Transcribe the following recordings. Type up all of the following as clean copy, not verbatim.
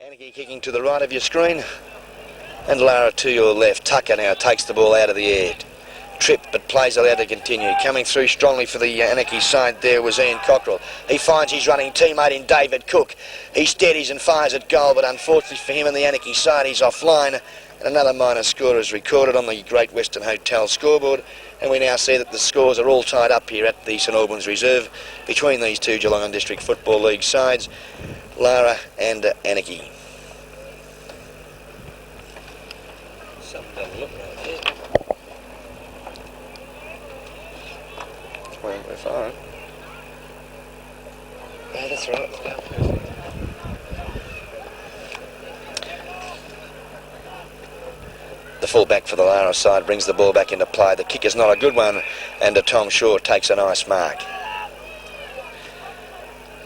Anakie kicking to the right of your screen, and Lara to your left. Tucker now takes the ball out of the air. Trip, but plays allowed to continue. Coming through strongly for the Anakie side there was Ian Cockrell. He finds his running teammate in David Cook. He steadies and fires at goal, but unfortunately for him and the Anakie side, he's offline. And another minor score is recorded on the Great Western Hotel scoreboard. And we now see that the scores are all tied up here at the St Albans Reserve between these two Geelong and District Football League sides, Lara and Anakie. Something doesn't look right there. Well, we're fine. Yeah, that's right. The full-back for the Lara side brings the ball back into play. The kick is not a good one, and Tom Shaw takes a nice mark.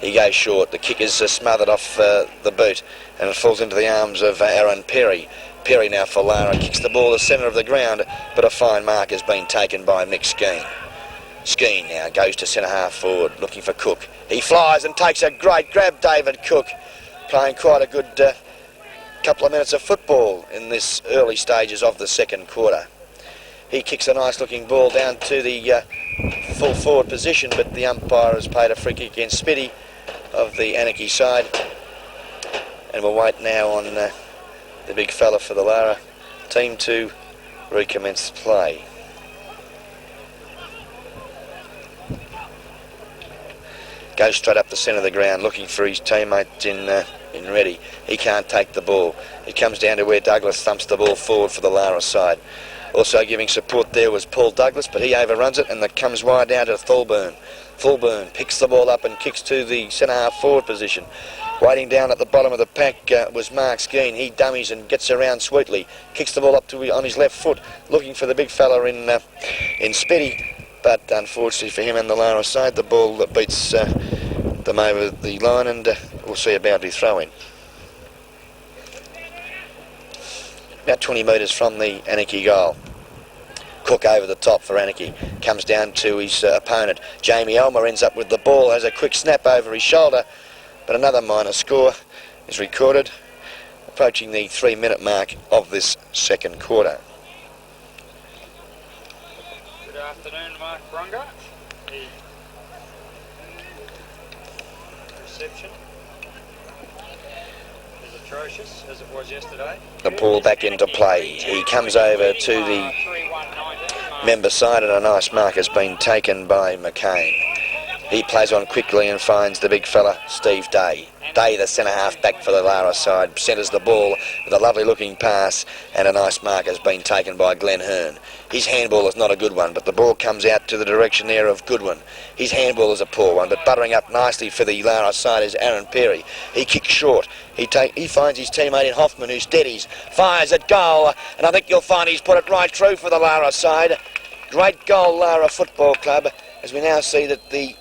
He goes short. The kick is smothered off the boot, and it falls into the arms of Aaron Perry. Perry now for Lara kicks the ball to the centre of the ground, but a fine mark has been taken by Mick Skeen. Skeen now goes to centre half forward, looking for Cook. He flies and takes a great grab, David Cook, playing quite a good couple of minutes of football in this early stages of the second quarter. He kicks a nice looking ball down to the full forward position, but the umpire has paid a free kick against Spitty of the Anakie side, and we'll wait now on the big fella for the Lara team to recommence play. Goes straight up the centre of the ground, looking for his teammate in Reddy. He can't take the ball. It comes down to where Douglas thumps the ball forward for the Lara side. Also giving support there was Paul Douglas, but he overruns it, and that comes wide down to Thulburn. Thulburn picks the ball up and kicks to the centre half forward position. Waiting down at the bottom of the pack was Mark Skeen. He dummies and gets around sweetly. Kicks the ball up on his left foot, looking for the big fella in Spitty. But unfortunately for him and the Lara side, the ball beats them over the line, and we'll see a boundary throw in. About 20 metres from the Anakie goal. Cook over the top for Anakie. Comes down to his opponent. Jamie Elmer ends up with the ball, has a quick snap over his shoulder, but another minor score is recorded, approaching the 3-minute mark of this second quarter. Good afternoon, Mark Brunga. The reception is atrocious, as it was yesterday. The ball back into play. He comes over to the member side, and a nice mark has been taken by McCain. He plays on quickly and finds the big fella, Steve Day. Day, the centre half back for the Lara side, centres the ball with a lovely looking pass, and a nice mark has been taken by Glenn Hearn. His handball is not a good one, but the ball comes out to the direction there of Goodwin. His handball is a poor one, but buttering up nicely for the Lara side is Aaron Perry. He kicks short. He finds his teammate in Hoffman, who steadies, fires at goal, and I think you'll find he's put it right through for the Lara side. Great goal, Lara Football Club, as we now see that the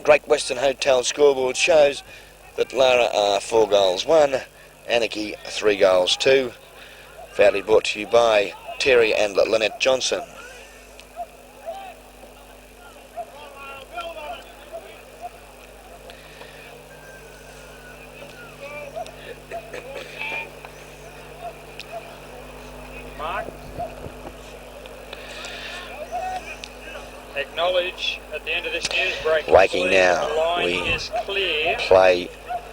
Great Western Hotel scoreboard shows that Lara are 4 goals 1, Anakie 3 goals 2. Proudly brought to you by Terry and Lynette Johnson. Mark, acknowledge at the end of this news break. Waking now, the line we is clear. Play.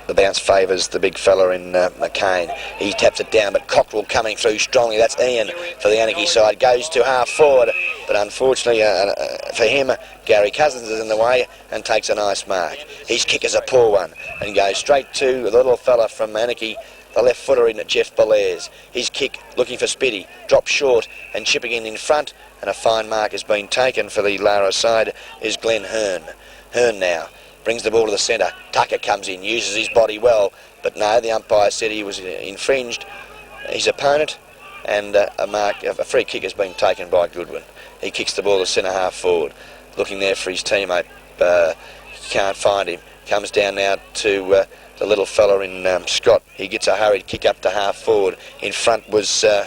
The bounce favours the big fella in McCain. He taps it down, but Cockrell coming through strongly. That's Ian for the Anakie side. Goes to half forward, but unfortunately for him, Gary Cousins is in the way and takes a nice mark. His kick is a poor one and goes straight to the little fella from Anakie, the left footer in Jeff Belair's. His kick, looking for Spitty, drops short and chipping in front, and a fine mark has been taken for the Lara side is Glenn Hearn. Hearn now brings the ball to the centre. Tucker comes in, uses his body well, but no, the umpire said he was infringed his opponent, and a free kick has been taken by Goodwin. He kicks the ball to centre half forward, looking there for his teammate. Can't find him. Comes down now to the little fella in Scott. He gets a hurried kick up to half forward. In front was Scott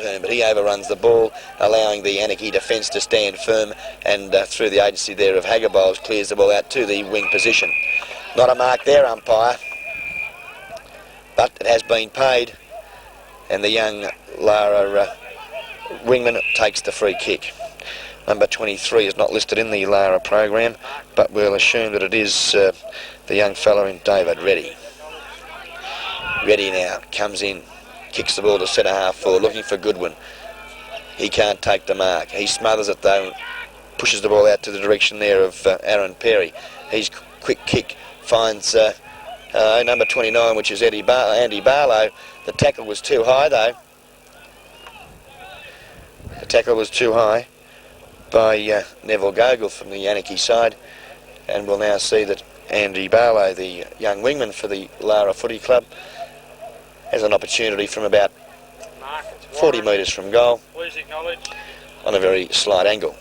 Hearn, but he overruns the ball, allowing the Anakie defence to stand firm, and through the agency there of Haggerboles clears the ball out to the wing position. Not a mark there, umpire. but it has been paid, and the young Lara wingman takes the free kick. Number 23 is not listed in the Lara program, but we'll assume that it is the young fella in David Reddy. Reddy now comes in, kicks the ball to centre half forward, looking for Goodwin. He can't take the mark. He smothers it though, pushes the ball out to the direction there of Aaron Perry. His quick kick finds number 29, which is Andy Barlow. The tackle was too high though. The tackle was too high by Neville Gogol from the Anakie side, and we'll now see that Andy Barlow, the young wingman for the Lara Footy Club, has an opportunity from about 40 metres from goal on a very slight angle.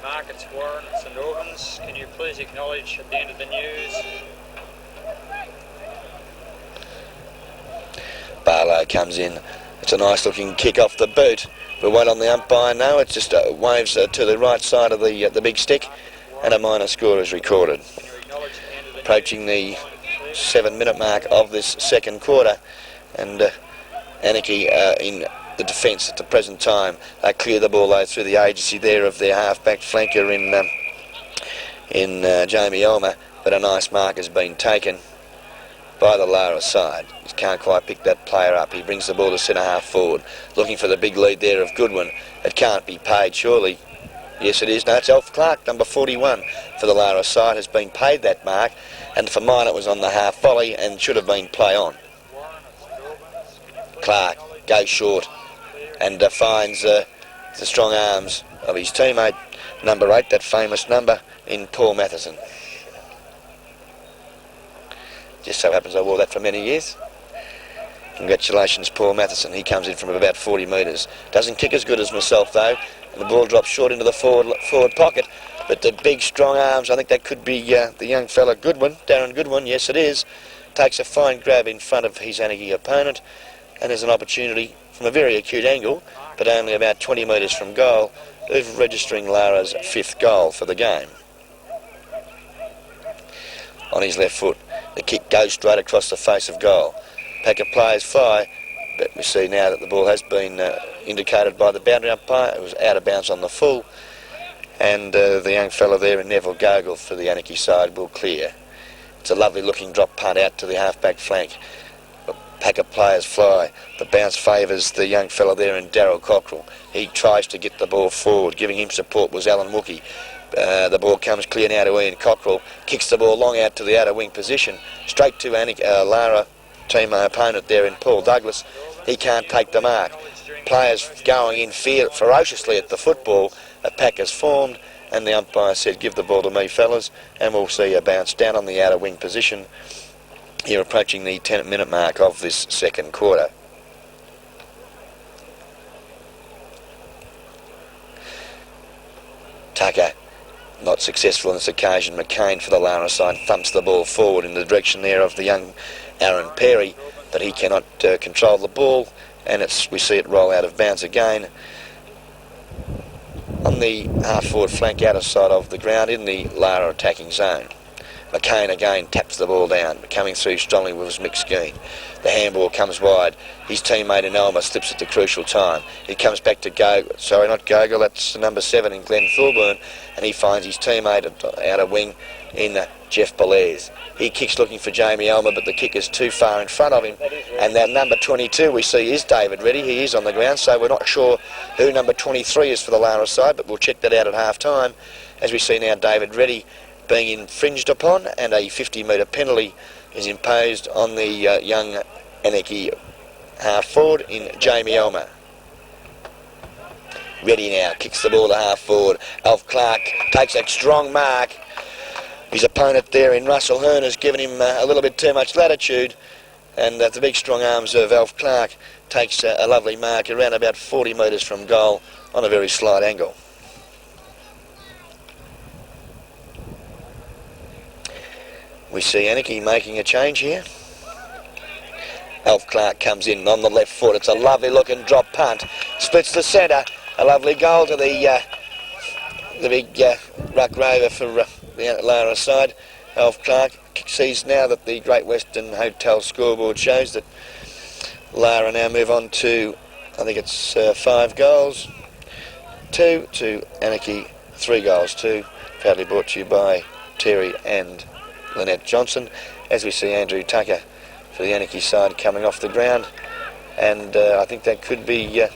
Markets Warren at St Albans, can you please acknowledge at the end of the news? Barlow comes in. It's a nice looking kick off the boot. We'll wait on the umpire now. It just waves to the right side of the big stick, and a minor score is recorded. Approaching the 7-minute mark of this second quarter, and Anakie in the defence at the present time. They clear the ball though through the agency there of their half-back flanker in Jamie Elmer, but a nice mark has been taken by the Lara side. He can't quite pick that player up. He brings the ball to centre half forward, looking for the big lead there of Goodwin. It can't be paid, surely. Yes, it is. No, it's Alf Clark, number 41 for the Lara side, has been paid that mark, and for mine it was on the half volley and should have been play on. Clark goes short and finds the strong arms of his teammate, number 8, that famous number, in Paul Matheson. Just so happens I wore that for many years. Congratulations, Paul Matheson. He comes in from about 40 metres. Doesn't kick as good as myself though, and the ball drops short into the forward pocket. But the big strong arms, I think that could be the young fella Goodwin, Darren Goodwin. Yes, it is. Takes a fine grab in front of his Anakie opponent, and there's an opportunity from a very acute angle, but only about 20 metres from goal, of registering Lara's 5th goal for the game. On his left foot, the kick goes straight across the face of goal. Pack of players fly, but we see now that the ball has been indicated by the boundary umpire. It was out of bounds on the full, and the young fella there in Neville Gogol for the Anakie side will clear. It's a lovely looking drop punt out to the half-back flank. A pack of players fly. The bounce favours the young fella there in Darryl Cockrell. He tries to get the ball forward. Giving him support was Alan Wookie. The ball comes clear now to Ian Cockrell. Kicks the ball long out to the outer wing position. Straight to Lara team opponent there in Paul Douglas. He can't take the mark. Players going in ferociously at the football. A pack has formed, and the umpire said, give the ball to me, fellas, and we'll see a bounce down on the outer wing position. Here approaching the 10-minute mark of this second quarter. Tucker not successful on this occasion. McCain for the Lara side thumps the ball forward in the direction there of the young Aaron Perry, but he cannot control the ball, and we see it roll out of bounds again on the half-forward flank outer side of the ground in the Lara attacking zone. McCain again taps the ball down, coming through strongly with his mixed scheme. The handball comes wide. His teammate in Elmer slips at the crucial time. It comes back to Gogol, that's number 7 in Glenn Thorburn, and he finds his teammate out of wing in Jeff Belair. He kicks looking for Jamie Elmer, but the kick is too far in front of him, and that number 22 we see is David Reddy. He is on the ground, so we're not sure who number 23 is for the Lara side, but we'll check that out at half-time. As we see now, David Reddy being infringed upon, and a 50-metre penalty is imposed on the young Anakie half-forward in Jamie Elmer. Reddy now kicks the ball to half-forward. Alf Clark takes a strong mark. His opponent there in Russell Hearn has given him a little bit too much latitude, and the big strong arms of Alf Clark takes a lovely mark around about 40 metres from goal on a very slight angle. We see Anakie making a change here. Alf Clark comes in on the left foot. It's a lovely looking drop punt. Splits the centre. A lovely goal to the big ruck rover for the Lara side. Alf Clark sees now that the Great Western Hotel scoreboard shows that Lara now move on to, I think it's 5 goals, 2 to Anakie, 3 goals, 2. Proudly brought to you by Terry and Lynette Johnson, as we see Andrew Tucker for the Anakie side coming off the ground, and I think that could be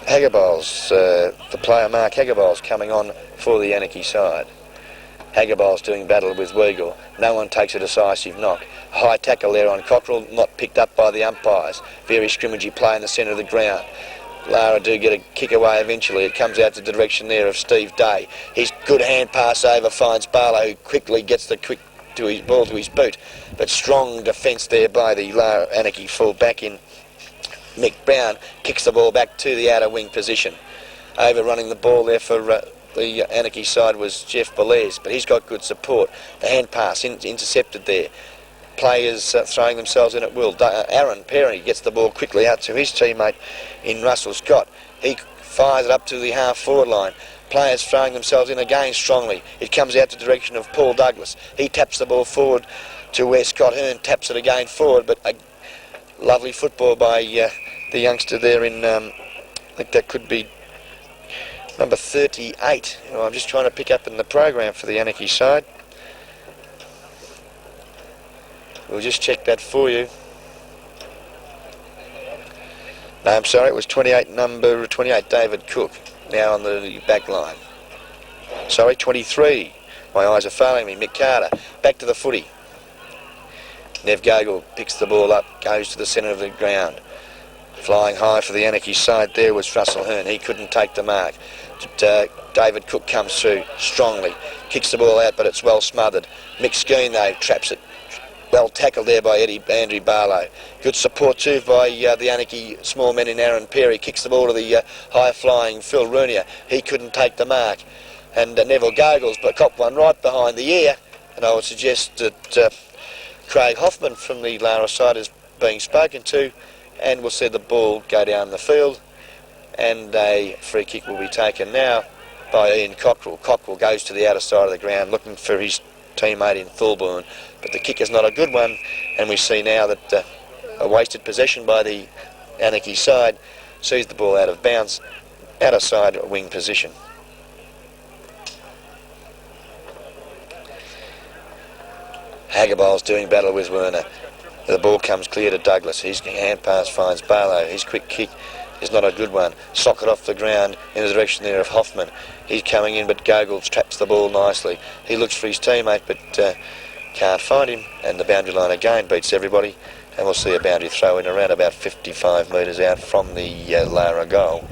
Hagerbols, the player Mark Hagerbols coming on for the Anakie side. Hagerbols doing battle with Weigel. No one takes a decisive knock. High tackle there on Cockrell, not picked up by the umpires. Very scrimmagey play in the centre of the ground. Lara do get a kick away eventually. It comes out to the direction there of Steve Day. His good hand pass over finds Barlow, who quickly gets the ball to his boot. But strong defence there by the Lara Anakie full back in. Mick Brown kicks the ball back to the outer wing position. Overrunning the ball there for the Anakie side was Jeff Belair, but he's got good support. The hand pass intercepted there. Players throwing themselves in at will. Aaron Perry gets the ball quickly out to his teammate in Russell Scott. He fires it up to the half-forward line. Players throwing themselves in again strongly. It comes out to the direction of Paul Douglas. He taps the ball forward to where Scott Hearn taps it again forward, but a lovely football by the youngster there in, I think that could be number 38. I'm just trying to pick up in the program for the Anakie side. We'll just check that for you. No, I'm sorry, it was 28, number 28, David Cook, now on the back line. Sorry, 23. My eyes are failing me. Mick Carter, back to the footy. Nev Gogol picks the ball up, goes to the centre of the ground. Flying high for the Anakie side there was Russell Hearn. He couldn't take the mark. David Cook comes through strongly, kicks the ball out, but it's well smothered. Mick Skeen, though, traps it. Well tackled there by Andrew Barlow. Good support too by the Anakie small men in Aaron Perry. Kicks the ball to the high-flying Phil Roonier. He couldn't take the mark. And Neville Gogles but caught one right behind the ear. And I would suggest that Craig Hoffman from the Lara side is being spoken to, and we'll see the ball go down the field. And a free kick will be taken now by Ian Cockrell. Cockrell goes to the outer side of the ground looking for his teammate in Thorburn, but the kick is not a good one, and we see now that a wasted possession by the Anakie side sees the ball out of bounds, outer side wing position. Hagerbol's doing battle with Werner. The ball comes clear to Douglas. His hand pass finds Barlow. His quick kick is not a good one. Socket off the ground in the direction there of Hoffman. He's coming in, but Gogol traps the ball nicely. He looks for his teammate, but can't find him, and the boundary line again beats everybody, and we'll see a boundary throw in around about 55 metres out from the Lara goal.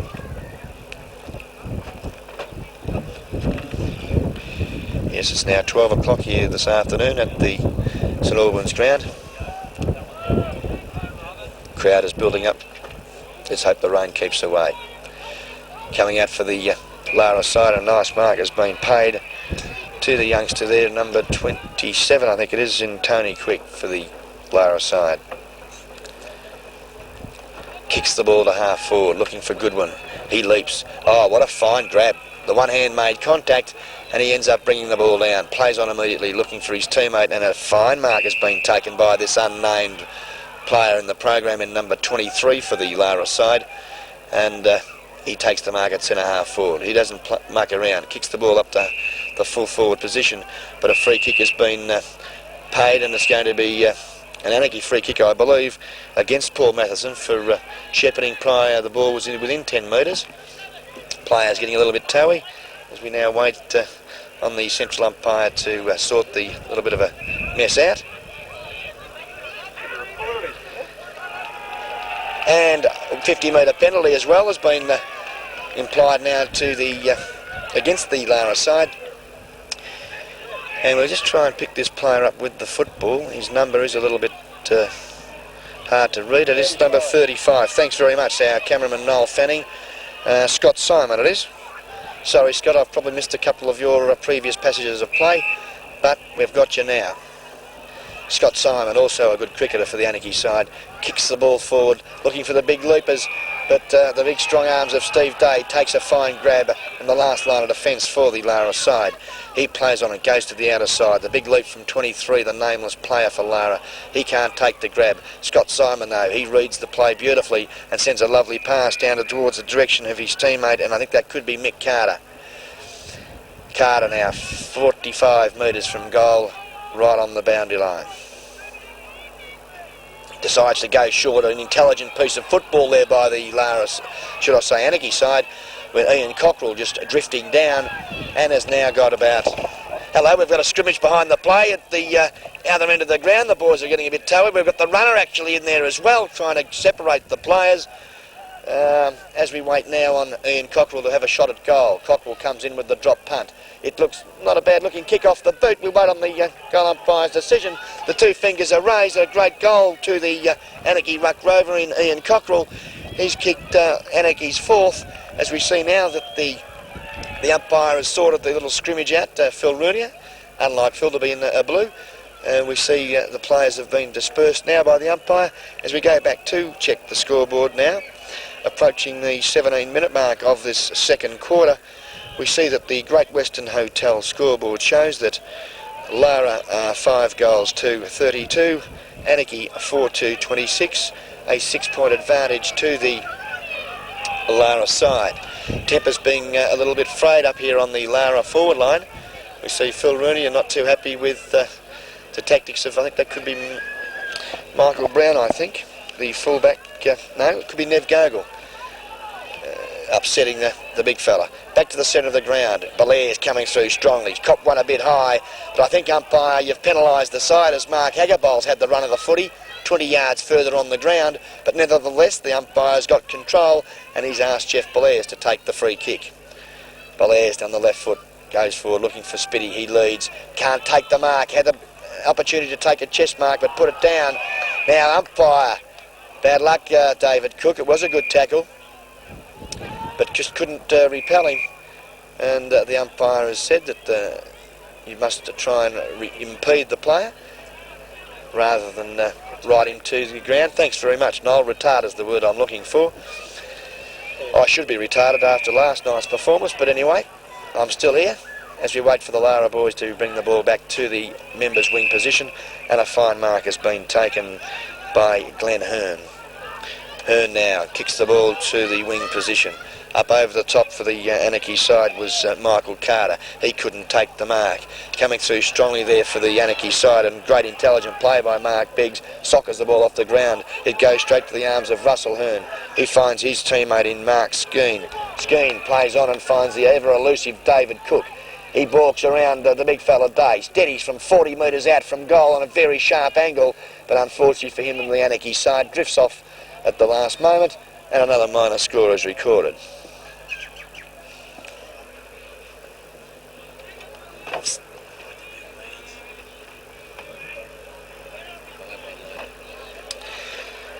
Yes, it's now 12 o'clock here this afternoon at the St Albans ground. Crowd is building up. Let's hope the rain keeps away. Coming out for the Lara side, a nice mark has been paid to the youngster there, number 27, I think it is, in Tony Quick for the Lara side. Kicks the ball to half forward, looking for Goodwin. He leaps. Oh, what a fine grab. The one hand made contact, and he ends up bringing the ball down. Plays on immediately, looking for his teammate, and a fine mark has been taken by this unnamed player in the program in number 23 for the Lara side, and he takes the mark at centre half forward. He doesn't muck around, kicks the ball up to the full forward position, but a free kick has been paid, and it's going to be an Anakie free kick, I believe, against Paul Matheson for shepherding prior. The ball was within 10 metres. Players getting a little bit towy as we now wait on the central umpire to sort the little bit of a mess out. And 50-metre penalty as well has been implied now to the against the Lara side. And we'll just try and pick this player up with the football. His number is a little bit hard to read. It is number 35. Thanks very much, our cameraman Noel Fanning. Scott Simon it is. Sorry, Scott, I've probably missed a couple of your previous passages of play, but we've got you now. Scott Simon, also a good cricketer for the Anakie side, kicks the ball forward, looking for the big leapers, but the big strong arms of Steve Day takes a fine grab in the last line of defence for the Lara side. He plays on and goes to the outer side. The big leap from 23, the nameless player for Lara. He can't take the grab. Scott Simon, though, he reads the play beautifully and sends a lovely pass down towards the direction of his teammate, and I think that could be Mick Carter. Carter now 45 metres from goal, right on the boundary line. Decides to go short. An intelligent piece of football there by the Lara, should I say Anakie side, with Ian Cockrell just drifting down and has now got about... Hello, we've got a scrimmage behind the play at the other end of the ground. The boys are getting a bit towed. We've got the runner actually in there as well, trying to separate the players. As we wait now on Ian Cockrell to have a shot at goal. Cockrell comes in with the drop punt. It looks not a bad looking kick off the boot. We wait on the goal umpire's decision. The two fingers are raised. A great goal to the Anakie Ruck Rover in Ian Cockrell. He's kicked Anakie's fourth, as we see now that the umpire has sorted the little scrimmage out, Phil Rooney, unlike Phil to be in blue. We see the players have been dispersed now by the umpire. As we go back to check the scoreboard now, approaching the 17-minute mark of this second quarter, we see that the Great Western Hotel scoreboard shows that Lara are 5 goals to 32, Anakie 4 to 26, a 6-point advantage to the Lara side. Tempers being a little bit frayed up here on the Lara forward line. We see Phil Rooney not too happy with the tactics of, I think that could be Michael Brown, I think, the fullback. No, it could be Nev Gogol. Upsetting the big fella. Back to the centre of the ground. Belair's coming through strongly. He's copped one a bit high, but I think umpire, you've penalised the side as Mark Haggerbol's had the run of the footy, 20 yards further on the ground, but nevertheless the umpire's got control and he's asked Jeff Belair's to take the free kick. Belair's down the left foot, goes forward looking for Spitty. He leads, can't take the mark, had the opportunity to take a chest mark but put it down. Now umpire, bad luck David Cook, it was a good tackle, but just couldn't repel him, and the umpire has said that you must try and impede the player rather than ride him to the ground. Thanks very much, Noel. Retard is the word I'm looking for. I should be retarded after last night's performance, but anyway, I'm still here as we wait for the Lara boys to bring the ball back to the members' wing position, and a fine mark has been taken by Glenn Hearn. Hearn now kicks the ball to the wing position. Up over the top for the Anakie side was Michael Carter. He couldn't take the mark. Coming through strongly there for the Anakie side, and great intelligent play by Mark Biggs. Sockers the ball off the ground. It goes straight to the arms of Russell Hearn. He finds his teammate in Mark Skeen. Skeen plays on and finds the ever-elusive David Cook. He balks around the big fella Day. Steadies from 40 metres out from goal on a very sharp angle, but unfortunately for him and the Anakie side, drifts off at the last moment, and another minor score is recorded.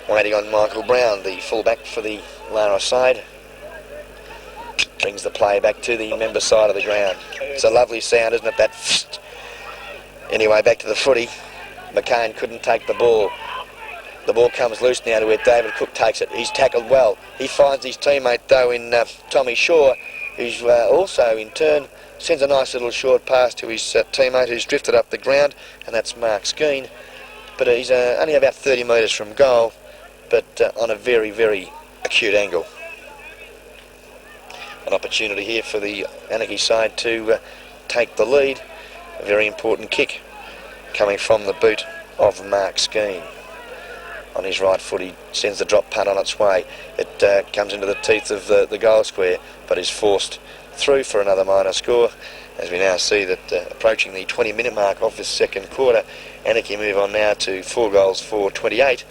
Waiting on Michael Brown, the fullback for the Lara side. Brings the play back to the member side of the ground. It's a lovely sound, isn't it, that? Anyway, back to the footy. McCain couldn't take the ball. The ball comes loose now to where David Cook takes it. He's tackled well. He finds his teammate, though, in Tommy Shaw, who's also, in turn, sends a nice little short pass to his teammate who's drifted up the ground, and that's Mark Skeen. But he's only about 30 metres from goal, but on a very, very acute angle. An opportunity here for the Anakie side to take the lead. A very important kick coming from the boot of Mark Skeen. On his right foot, he sends the drop punt on its way. It comes into the teeth of the goal square, but is forced through for another minor score, as we now see that approaching the 20-minute mark of this second quarter, Anakie move on now to 4 goals for 28,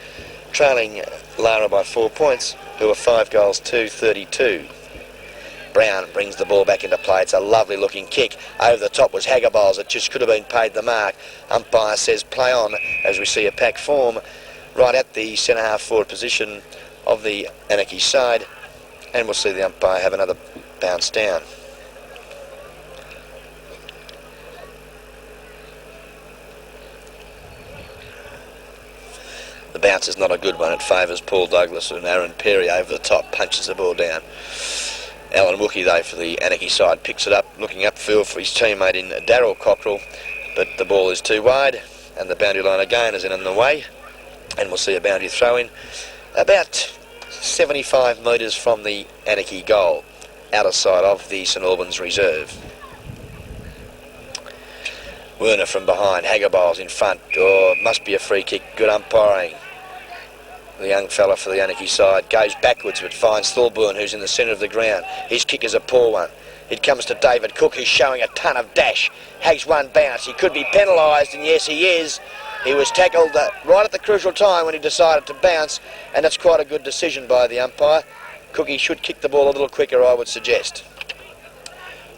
trailing Lara by 4 points, who are 5 goals to 32. Brown brings the ball back into play. It's a lovely looking kick. Over the top was Haggerbol's. It just could have been paid the mark. Umpire says play on, as we see a pack form right at the centre half forward position of the Anakie side, and we'll see the umpire have another bounce down. The bounce is not a good one. It favours Paul Douglas, and Aaron Perry over the top punches the ball down. Alan Wookie, though, for the Anakie side, picks it up, looking upfield for his teammate in Darryl Cockrell, but the ball is too wide, and the boundary line again is in the way, and we'll see a boundary throw in about 75 metres from the Anakie goal, outer side of the St Albans reserve. Werner from behind, Haggerbiles in front. Oh, it must be a free kick. Good umpiring. The young fella for the Anakie side goes backwards but finds Thorburn, who's in the centre of the ground. His kick is a poor one. It comes to David Cook, who's showing a ton of dash. Has one bounce. He could be penalised, and yes, he is. He was tackled right at the crucial time when he decided to bounce, and that's quite a good decision by the umpire. Cookie should kick the ball a little quicker, I would suggest.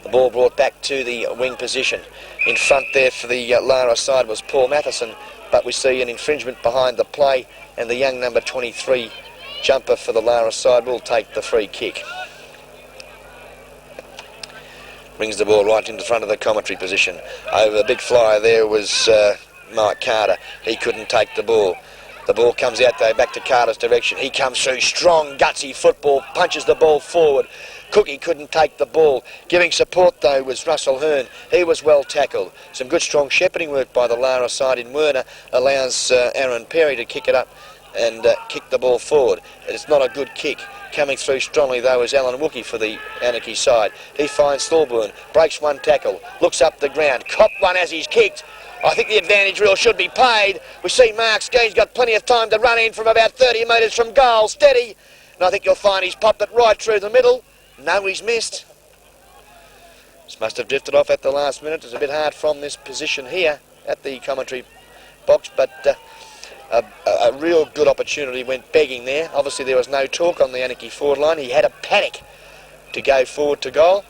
The ball brought back to the wing position. In front there for the Lara side was Paul Matheson, but we see an infringement behind the play, and the young number 23 jumper for the Lara side will take the free kick. Brings the ball right into front of the commentary position. Over the big flyer there was Mark Carter. He couldn't take the ball. The ball comes out though, back to Carter's direction. He comes through, strong, gutsy football, punches the ball forward. Cookie couldn't take the ball. Giving support though was Russell Hearn. He was well tackled. Some good strong shepherding work by the Lara side in Werner allows Aaron Perry to kick it up and kick the ball forward. It's not a good kick. Coming through strongly though is Alan Wookie for the Anakie side. He finds Thorburn, breaks one tackle, looks up the ground, copped one as he's kicked. I think the advantage rule should be paid. We see Mark Skeen's got plenty of time to run in from about 30 metres from goal, steady. And I think you'll find he's popped it right through the middle. No, he's missed. This must have drifted off at the last minute. It's a bit hard from this position here at the commentary box, but a real good opportunity went begging there. Obviously there was no talk on the Anakie forward line. He had a panic to go forward to goal,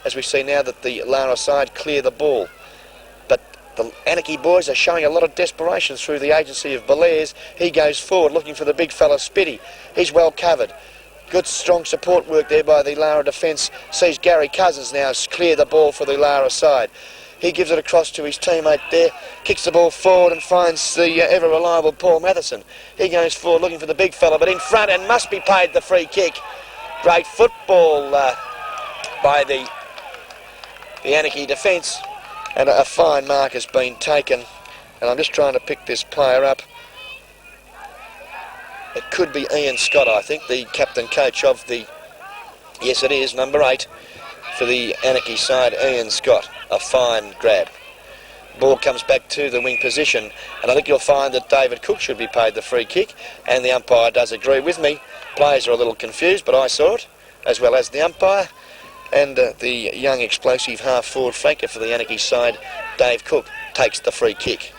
as we see now that the Lara side clear the ball. But the Anakie boys are showing a lot of desperation through the agency of Belair's. He goes forward looking for the big fella Spitty. He's well covered. Good strong support work there by the Lara defence. Sees Gary Cousins now clear the ball for the Lara side. He gives it across to his teammate there, kicks the ball forward and finds the ever reliable Paul Matheson. He goes forward looking for the big fella, but in front and must be paid the free kick. Great football by the Anakie defence, and a fine mark has been taken. And I'm just trying to pick this player up. It could be Ian Scott, I think, the captain coach of the... Yes, it is, number 8 for the Anakie side, Ian Scott. A fine grab. Ball comes back to the wing position, and I think you'll find that David Cook should be paid the free kick, and the umpire does agree with me. Players are a little confused, but I saw it, as well as the umpire. And the young explosive half-forward flanker for the Anakie side, Dave Cook, takes the free kick.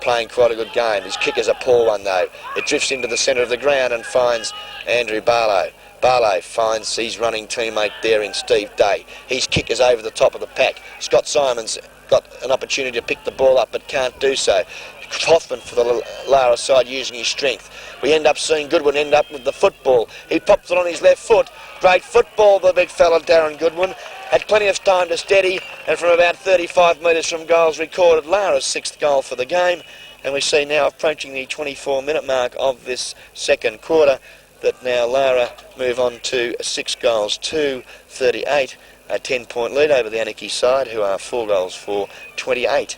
Playing quite a good game. His kick is a poor one though. It drifts into the centre of the ground and finds Andrew Barlow. Barlow finds his running teammate there in Steve Day. His kick is over the top of the pack. Scott Simon's got an opportunity to pick the ball up but can't do so. Hoffman for the Lara side using his strength. We end up seeing Goodwin end up with the football. He pops it on his left foot. Great football, the big fella Darren Goodwin. Had plenty of time to steady, and from about 35 metres from goals recorded, Lara's 6th goal for the game. And we see now approaching the 24-minute mark of this second quarter that now Lara move on to 6 goals to 38. A 10-point lead over the Anakie side, who are 4 goals for 28.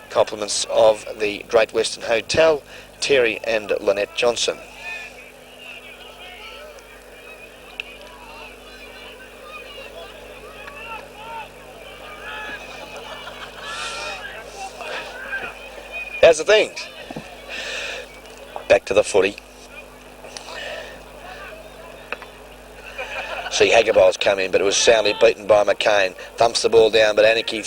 Compliments of the Great Western Hotel, Terry and Lynette Johnson. How's the things? Back to the footy. See Haggerbiles come in, but it was soundly beaten by McCain. Thumps the ball down, but Anakie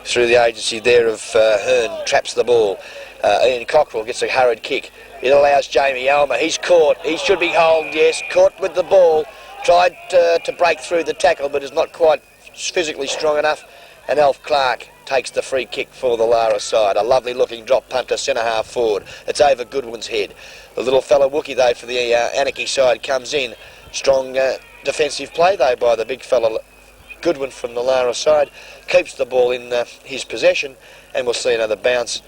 through the agency there of Hearn traps the ball. Ian Cockrell gets a hurried kick. It allows Jamie Almer. He's caught. He should be held, yes. Caught with the ball. Tried to break through the tackle, but is not quite physically strong enough. And Alf Clark takes the free kick for the Lara side. A lovely looking drop punt to centre half forward. It's over Goodwin's head. The little fellow Wookie though for the Anakie side comes in. Strong defensive play though by the big fella Goodwin from the Lara side. Keeps the ball in his possession, and we'll see another bounce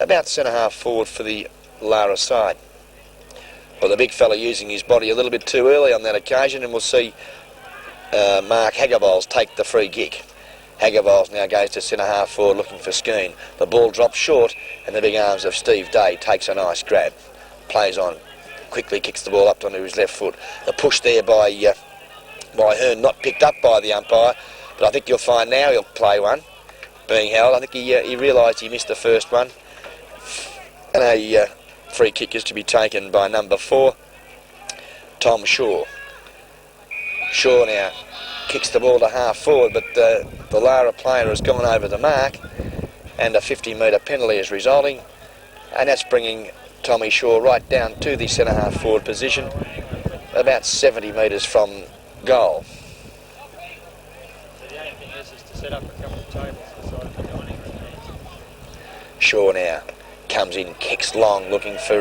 about centre half forward for the Lara side. Well, the big fella using his body a little bit too early on that occasion, and we'll see Mark Haggerboles take the free kick. Haggerboles now goes to centre half forward looking for Skeen. The ball drops short and the big arms of Steve Day takes a nice grab. Plays on, quickly kicks the ball up onto his left foot. The push there by Hearn, not picked up by the umpire, but I think you'll find now he'll play one being held. I think he realised he missed the first one. And a free kick is to be taken by number 4, Tom Shaw. Shaw now kicks the ball to half forward, but the Lara player has gone over the mark and a 50-metre penalty is resulting, and that's bringing Tommy Shaw right down to the centre half forward position, about 70 metres from goal. So the only thing is to set up a couple of tables inside the dining room. Shaw now comes in, kicks long, looking for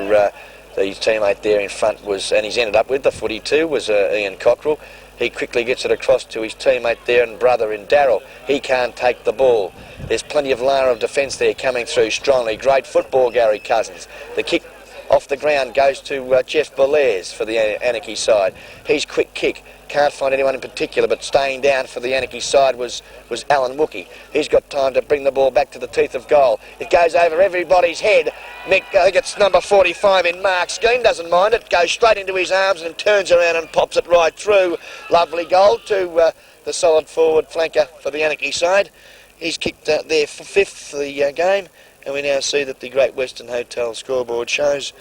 his teammate there in front and he's ended up with the footy too, was Ian Cockrell. He quickly gets it across to his teammate there and brother in Darryl. He can't take the ball. There's plenty of Lara of defence there coming through strongly. Great football, Gary Cousins. The kick off the ground goes to Jeff Belair's for the Anakie side. His quick kick, can't find anyone in particular, but staying down for the Anakie side was Alan Wookie. He's got time to bring the ball back to the teeth of goal. It goes over everybody's head. Nick, I think it's number 45 in Mark Skeen, doesn't mind it. Goes straight into his arms and turns around and pops it right through. Lovely goal to the solid forward flanker for the Anakie side. He's kicked there for 5th for the game. And we now see that the Great Western Hotel scoreboard shows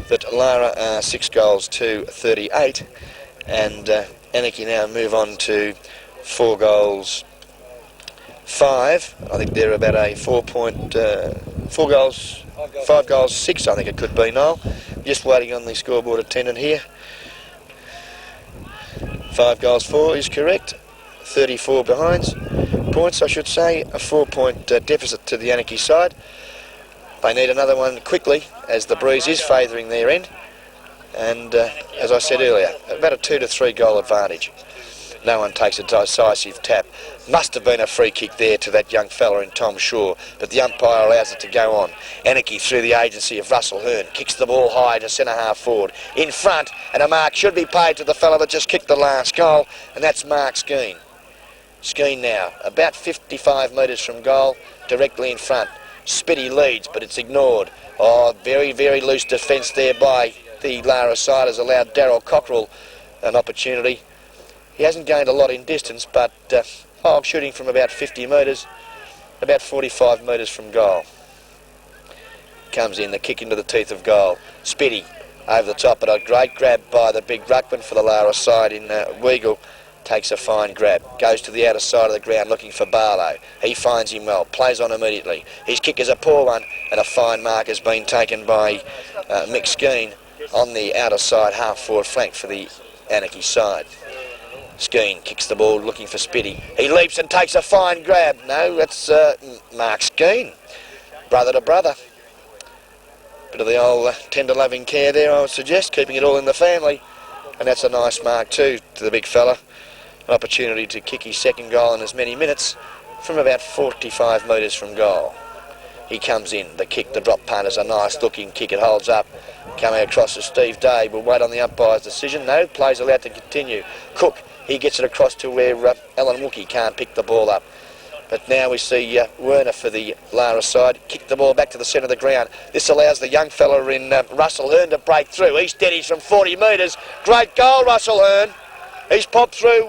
that Lara are 6 goals to 38, and Anakie now move on to 4 goals 5. I think they're about a 5 goals 6. I think it could be, Noel. Just waiting on the scoreboard attendant here. 5 goals 4 is correct. 34 behinds points, I should say. A 4-point deficit to the Anakie side. They need another one quickly, as the breeze is favouring their end. And as I said earlier, about a 2 to 3 goal advantage. No one takes a decisive tap. Must have been a free kick there to that young fella in Tom Shaw, but the umpire allows it to go on. Anakie, through the agency of Russell Hearn, kicks the ball high to centre half forward. In front, and a mark should be paid to the fella that just kicked the last goal, and that's Mark Skeen. Skeen now, about 55 metres from goal, directly in front. Spitty leads, but it's ignored. Oh, very, very loose defence there by the Lara side has allowed Darryl Cockrell an opportunity. He hasn't gained a lot in distance, but shooting from about 50 metres, about 45 metres from goal. Comes in, the kick into the teeth of goal. Spitty over the top, but a great grab by the big ruckman for the Lara side in Weagle. Takes a fine grab, goes to the outer side of the ground looking for Barlow. He finds him well, plays on immediately. His kick is a poor one, and a fine mark has been taken by Mick Skeen on the outer side half forward flank for the Anakie side. Skeen kicks the ball looking for Spitty. He leaps and takes a fine grab. No, that's Mark Skeen, brother to brother. Bit of the old tender loving care there, I would suggest, keeping it all in the family. And that's a nice mark too to the big fella. An opportunity to kick his second goal in as many minutes from about 45 metres from goal. He comes in, the kick, the drop punt is a nice looking kick, it holds up. Coming across to Steve Day, we'll wait on the umpire's decision. No, play's allowed to continue. Cook, he gets it across to where Alan Wookie can't pick the ball up. But now we see Werner for the Lara side kick the ball back to the centre of the ground. This allows the young fella in Russell Hearn to break through. He steadies from 40 metres. Great goal, Russell Hearn. He's popped through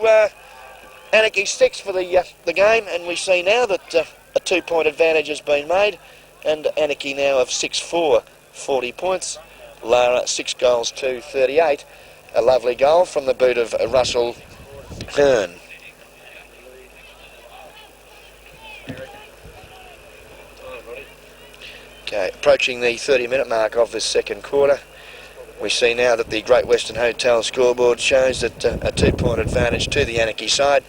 Anakie 6 for the game, and we see now that a 2-point advantage has been made, and Anakie now of 6-4, 40 points. Lara 6 goals to 38. A lovely goal from the boot of Russell Hearn. Okay, approaching the 30-minute mark of this second quarter. We see now that the Great Western Hotel scoreboard shows that a 2-point advantage to the Anakie side,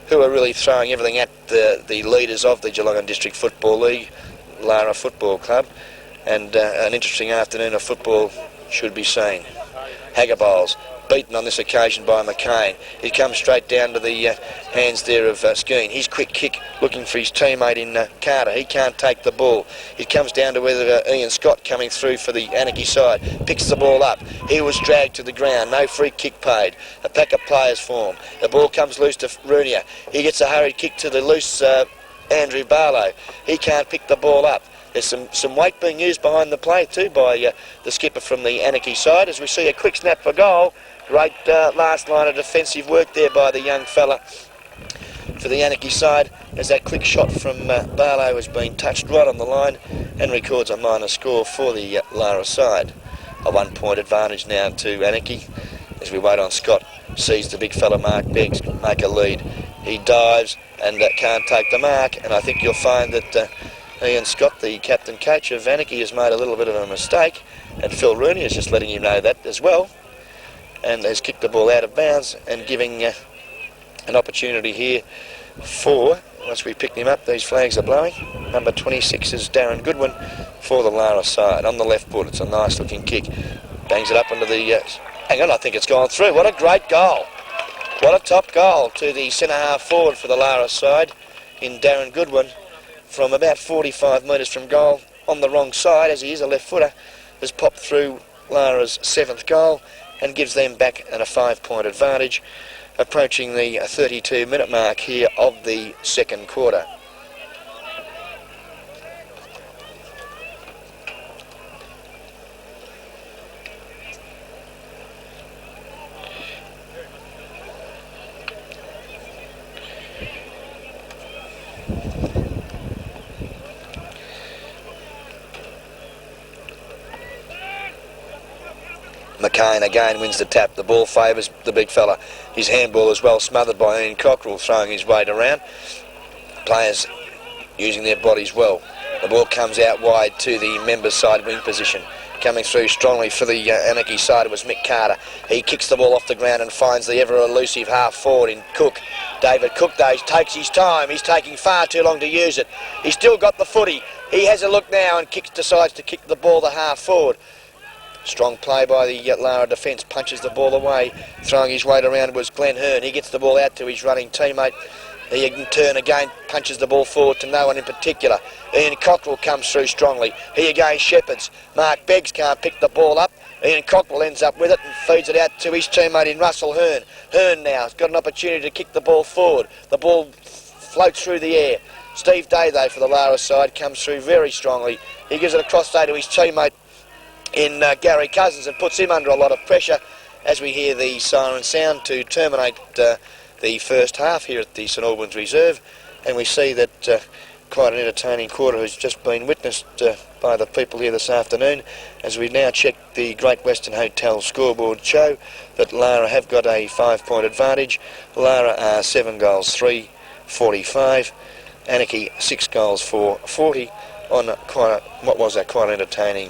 who are really throwing everything at the leaders of the Geelong District Football League, Lara Football Club, and an interesting afternoon of football should be seen. Haggerboles beaten on this occasion by McCain. He comes straight down to the hands there of Skeen. His quick kick looking for his teammate in Carter. He can't take the ball. It comes down to whether Ian Scott coming through for the Anakie side picks the ball up. He was dragged to the ground. No free kick paid. A pack of players form. The ball comes loose to Runia. He gets a hurried kick to the loose Andrew Barlow. He can't pick the ball up. There's some weight being used behind the play too by the skipper from the Anakie side as we see a quick snap for goal. Great last line of defensive work there by the young fella for the Anakie side as that quick shot from Barlow has been touched right on the line and records a minor score for the Lara side. A 1 point advantage now to Anakie as we wait on Scott. Sees the big fella Mark Beggs make a lead. He dives and can't take the mark, and I think you'll find that Ian Scott, the captain coach of Anakie, has made a little bit of a mistake, and Phil Rooney is just letting him know that as well, and has kicked the ball out of bounds and giving an opportunity here for, once we pick him up, these flags are blowing. Number 26 is Darren Goodwin for the Lara side. On the left foot, it's a nice looking kick. Bangs it up into the... hang on, I think it's gone through. What a great goal. What a top goal to the centre half forward for the Lara side in Darren Goodwin. From about 45 metres from goal, on the wrong side, as he is a left footer, has popped through Lara's 7th goal and gives them back at a 5 point advantage, approaching the 32-minute mark here of the second quarter. McCain again wins the tap. The ball favours the big fella. His handball is well smothered by Ian Cockrell, throwing his weight around. Players using their bodies well. The ball comes out wide to the members' side wing position. Coming through strongly for the Anakie side, it was Mick Carter. He kicks the ball off the ground and finds the ever-elusive half-forward in Cook. David Cook, though, takes his time. He's taking far too long to use it. He's still got the footy. He has a look now and decides to kick the ball the half-forward. Strong play by the Lara defence, punches the ball away. Throwing his weight around was Glenn Hearn. He gets the ball out to his running teammate. He in turn again punches the ball forward to no one in particular. Ian Cockrell comes through strongly. He again shepherds. Mark Beggs can't pick the ball up. Ian Cockrell ends up with it and feeds it out to his teammate in Russell Hearn. Hearn now has got an opportunity to kick the ball forward. The ball floats through the air. Steve Day, though, for the Lara side, comes through very strongly. He gives it across there to his teammate in Gary Cousins and puts him under a lot of pressure as we hear the siren sound to terminate the first half here at the St Albans Reserve, and we see that quite an entertaining quarter has just been witnessed by the people here this afternoon as we now check the Great Western Hotel scoreboard show that Lara have got a 5 point advantage. Lara are 7 goals 3-45, Anakie 6 goals 4-40 on what was quite an entertaining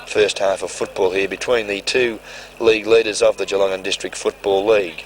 first half of football here between the two league leaders of the Geelong District Football League.